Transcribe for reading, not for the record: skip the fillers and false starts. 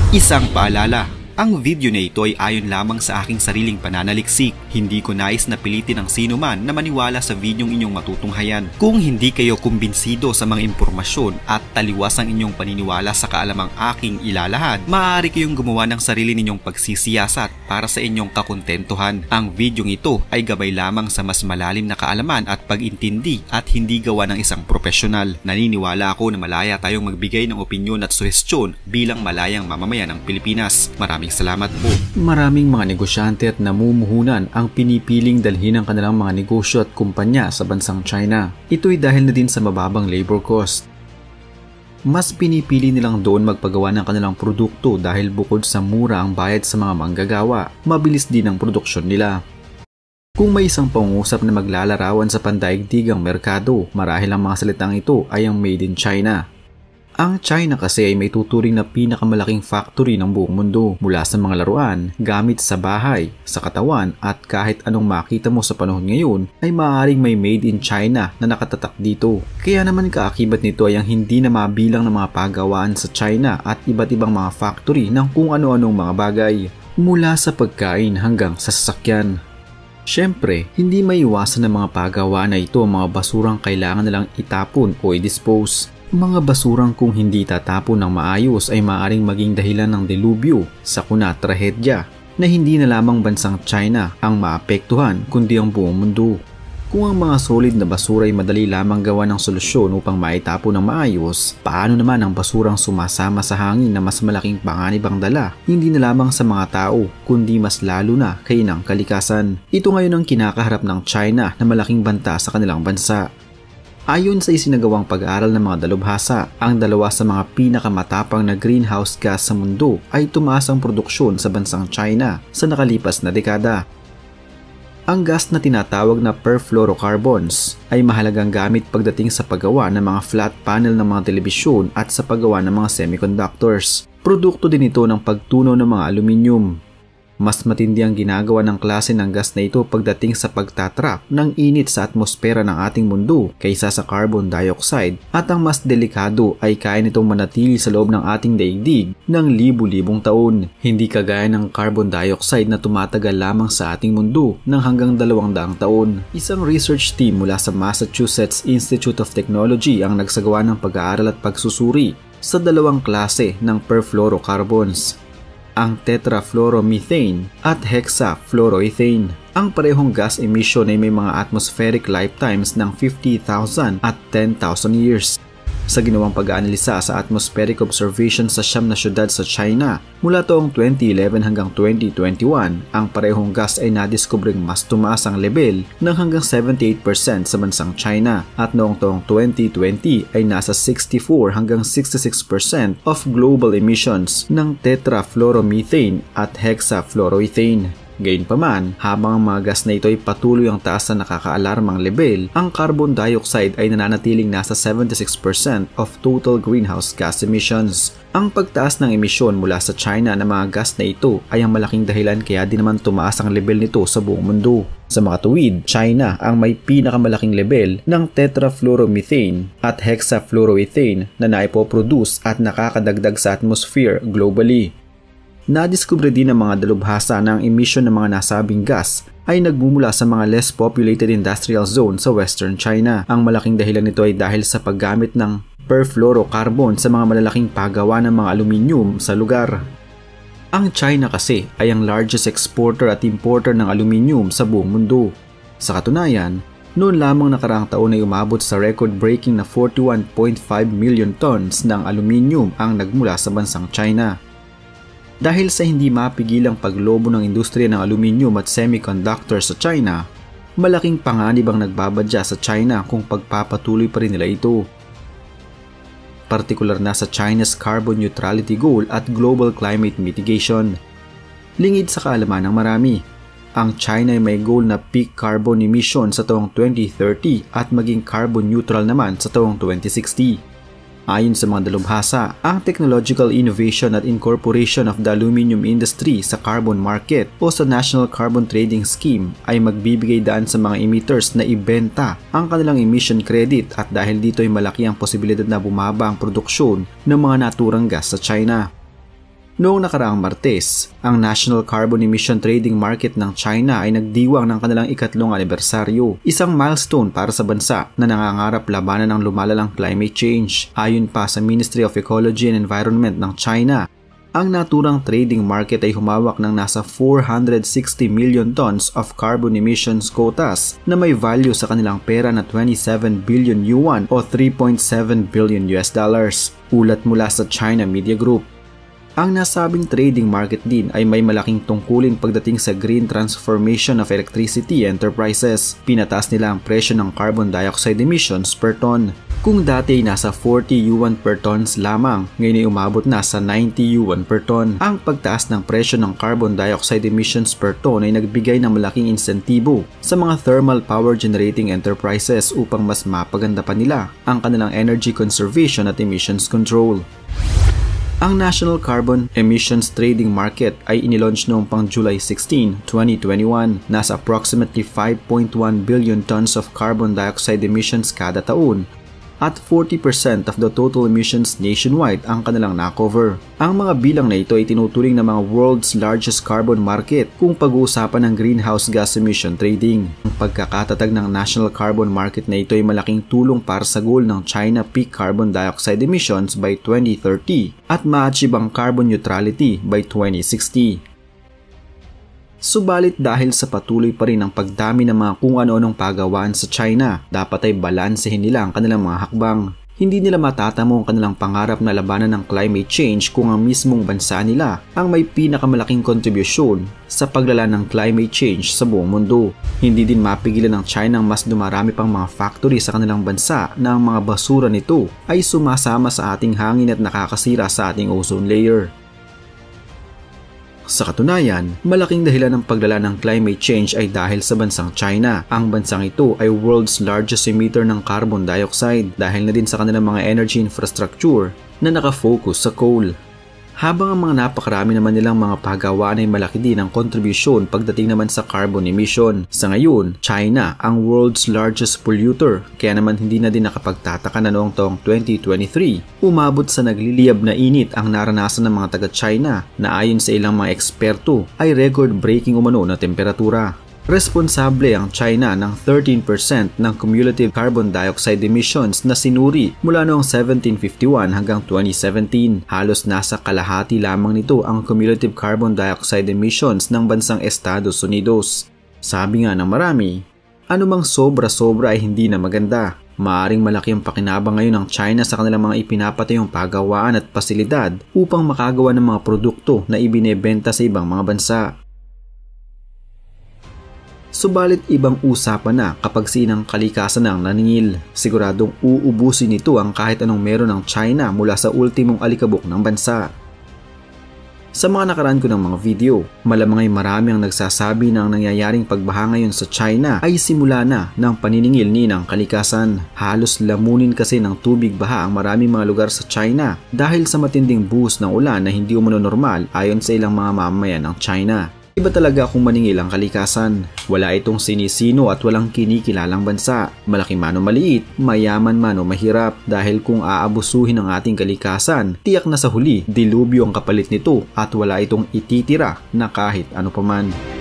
Isang paalala, ang video na ito ay ayon lamang sa aking sariling pananaliksik. Hindi ko nais na pilitin ang sino man na maniwala sa videong inyong matutunghayan. Kung hindi kayo kumbinsido sa mga impormasyon at taliwas ang inyong paniniwala sa kaalamang aking ilalahad, maaari kayong gumawa ng sarili ninyong pagsisiyasat para sa inyong kakontentuhan. Ang videong ito ay gabay lamang sa mas malalim na kaalaman at pag-intindi at hindi gawa ng isang profesional. Naniniwala ako na malaya tayong magbigay ng opinyon at suhestyon bilang malayang mamamayan ng Pilipinas. Maraming salamat po. Maraming mga negosyante at namumuhunan ang pinipiling dalhin ang kanilang mga negosyo at kumpanya sa bansang China. Ito'y dahil na din sa mababang labor cost. Mas pinipili nilang doon magpagawa ng kanilang produkto dahil bukod sa mura ang bayad sa mga manggagawa, mabilis din ang produksyon nila. Kung may isang pangungusap na maglalarawan sa pandaigdigang merkado, marahil ang mga salitang ito ay ang Made in China. Ang China kasi ay may tuturing na pinakamalaking factory ng buong mundo, mula sa mga laruan, gamit sa bahay, sa katawan at kahit anong makita mo sa panahon ngayon ay maaaring may Made in China na nakatatak dito. Kaya naman kaakibat nito ay ang hindi na mabilang ng mga pagawaan sa China at iba't ibang mga factory ng kung ano-anong mga bagay, mula sa pagkain hanggang sa sasakyan. Siyempre, hindi maiwasan ng mga pagawaan na ito ang mga basurang kailangan nilang itapon o i-dispose. Mga basurang kung hindi tatapon ng maayos ay maaaring maging dahilan ng delubyo, sakuna at trahedya na hindi na lamang bansang China ang maapektuhan kundi ang buong mundo. Kung ang mga solid na basura ay madali lamang gawa ng solusyon upang maitapon ng maayos, paano naman ang basurang sumasama sa hangin na mas malaking panganib ang dala, hindi na lamang sa mga tao kundi mas lalo na kay ng kalikasan. Ito ngayon ang kinakaharap ng China na malaking banta sa kanilang bansa. Ayon sa isinagawang pag-aaral ng mga dalubhasa, ang dalawa sa mga pinakamatapang na greenhouse gas sa mundo ay tumaas ang produksyon sa bansang China sa nakalipas na dekada. Ang gas na tinatawag na perfluorocarbons ay mahalagang gamit pagdating sa paggawa ng mga flat panel ng mga telebisyon at sa paggawa ng mga semiconductors. Produkto din ito ng pagtunaw ng mga aluminium. Mas matindi ang ginagawa ng klase ng gas na ito pagdating sa pagtatrap ng init sa atmosfera ng ating mundo kaysa sa carbon dioxide, at ang mas delikado ay kaya nitong manatili sa loob ng ating daigdig ng libu-libong taon, hindi kagaya ng carbon dioxide na tumatagal lamang sa ating mundo ng hanggang 200 taon. Isang research team mula sa Massachusetts Institute of Technology ang nagsagawa ng pag-aaral at pagsusuri sa dalawang klase ng perfluorocarbons, ang tetrafluoromethane at hexafluoroethane. Ang parehong gas emission ay may mga atmospheric lifetimes ng 50,000 at 10,000 years. Sa ginawang pag-aanalisa sa atmospheric observation sa 9 na syudad sa China mula taong 2011 hanggang 2021, ang parehong gas ay nadiskubring mas tumaas ang level ng hanggang 78% sa bansang China, at noong taong 2020 ay nasa 64 hanggang 66% of global emissions ng tetrafluoromethane at hexafluoroethane. Gayunpaman, habang ang mga gas na ito ay patuloy ang taas na nakakaalarmang level, ang carbon dioxide ay nananatiling nasa 76% of total greenhouse gas emissions. Ang pagtaas ng emisyon mula sa China ng mga gas na ito ay ang malaking dahilan kaya din naman tumaas ang level nito sa buong mundo. Sa mga tuwid, China ang may pinakamalaking level ng tetrafluoromethane at hexafluoroethane na naipoproduce at nakakadagdag sa atmosphere globally. Nadiskubre din ng mga dalubhasa na ang emission ng mga nasabing gas ay nagmumula sa mga less populated industrial zone sa Western China. Ang malaking dahilan nito ay dahil sa paggamit ng perfluorocarbon sa mga malalaking paggawa ng mga aluminium sa lugar. Ang China kasi ay ang largest exporter at importer ng aluminium sa buong mundo. Sa katunayan, noon lamang nakaraang taon ay umabot sa record-breaking na 41.5 million tons ng aluminium ang nagmula sa bansang China. Dahil sa hindi mapigilang paglobo ng industriya ng aluminium at semiconductor sa China, malaking panganib ang nagbabadya sa China kung pagpapatuloy pa rin nila ito. Partikular na sa China's carbon neutrality goal at global climate mitigation. Lingid sa kaalaman ng marami, ang China ay may goal na peak carbon emission sa taong 2030 at maging carbon neutral naman sa taong 2060. Ayon sa mga dalubhasa, ang technological innovation at incorporation of the aluminum industry sa carbon market o sa National Carbon Trading Scheme ay magbibigay daan sa mga emitters na ibenta ang kanilang emission credit, at dahil dito ay malaki ang posibilidad na bumaba ang produksyon ng mga naturang gas sa China. Noong nakaraang Martes, ang National Carbon Emission Trading Market ng China ay nagdiwang ng kanilang ikatlong anibersaryo, isang milestone para sa bansa na nangangarap labanan ng lumalalang climate change. Ayon pa sa Ministry of Ecology and Environment ng China, ang naturang trading market ay humawak ng nasa 460 million tons of carbon emissions quotas na may value sa kanilang pera na 27 billion yuan o 3.7 billion US dollars, ulat mula sa China Media Group. Ang nasabing trading market din ay may malaking tungkulin pagdating sa green transformation of electricity enterprises. Pinataas nila ang presyo ng carbon dioxide emissions per ton. Kung dati ay nasa 40 yuan per tons lamang, ngayon ay umabot na sa 90 yuan per ton. Ang pagtaas ng presyo ng carbon dioxide emissions per ton ay nagbigay ng malaking insentibo sa mga thermal power generating enterprises upang mas mapaganda pa nila ang kanilang energy conservation at emissions control. Ang National Carbon Emissions Trading Market ay inilaunch noong pang July 16, 2021. Nasa approximately 5.1 billion tons of carbon dioxide emissions kada taon at 40% of the total emissions nationwide ang kanilang nakover. Ang mga bilang na ito ay tinuturing na mga world's largest carbon market kung pag-uusapan ng greenhouse gas emission trading. Ang pagkakatatag ng national carbon market na ito ay malaking tulong para sa goal ng China peak carbon dioxide emissions by 2030 at ma-achieve ang carbon neutrality by 2060. Subalit dahil sa patuloy pa rin ang pagdami ng mga kung ano-anong pagawaan sa China, dapat ay balansehin nila ang kanilang mga hakbang. Hindi nila matatamo ang kanilang pangarap na labanan ng climate change kung ang mismong bansa nila ang may pinakamalaking kontribusyon sa paglala ng climate change sa buong mundo. Hindi din mapigilan ng China ang mas dumarami pang mga factory sa kanilang bansa na ang mga basura nito ay sumasama sa ating hangin at nakakasira sa ating ozone layer. Sa katunayan, malaking dahilan ng paglala ng climate change ay dahil sa bansang China. Ang bansang ito ay world's largest emitter ng carbon dioxide dahil na din sa kanilang mga energy infrastructure na nakafocus sa coal. Habang ang mga napakarami naman nilang mga pagawaan ay malaki din ang kontribusyon pagdating naman sa carbon emission. Sa ngayon, China ang world's largest polluter, kaya naman hindi na din nakapagtataka na noong taong 2023, umabot sa nagliliyab na init ang naranasan ng mga taga-China na ayon sa ilang mga eksperto ay record-breaking umano na temperatura. Responsable ang China ng 13% ng cumulative carbon dioxide emissions na sinuri mula noong 1751 hanggang 2017. Halos nasa kalahati lamang nito ang cumulative carbon dioxide emissions ng bansang Estados Unidos. Sabi nga ng marami, anumang sobra-sobra ay hindi na maganda. Maaring malaki ang pakinabang ngayon ng China sa kanilang mga ipinapatayong pagawaan at pasilidad upang makagawa ng mga produkto na ibinebenta sa ibang mga bansa. Subalit ibang usapan na kapag sinang kalikasan ang naningil. Siguradong uubusin nito ang kahit anong meron ng China mula sa ultimong alikabok ng bansa. Sa mga nakaraan ko ng mga video, malamang ay marami ang nagsasabi na ang nangyayaring pagbaha ngayon sa China ay simula na ng paniningil ni ng kalikasan. Halos lamunin kasi ng tubig baha ang maraming mga lugar sa China dahil sa matinding buhos ng ulan na hindi umano normal ayon sa ilang mga mamamayan ng China. Iba talaga kung maningil ang kalikasan. Wala itong sinisino at walang kinikilalang bansa. Malaki man o maliit, mayaman man o mahirap. Dahil kung aabusuhin ang ating kalikasan, tiyak na sa huli, dilubyo ang kapalit nito at wala itong ititira na kahit ano paman.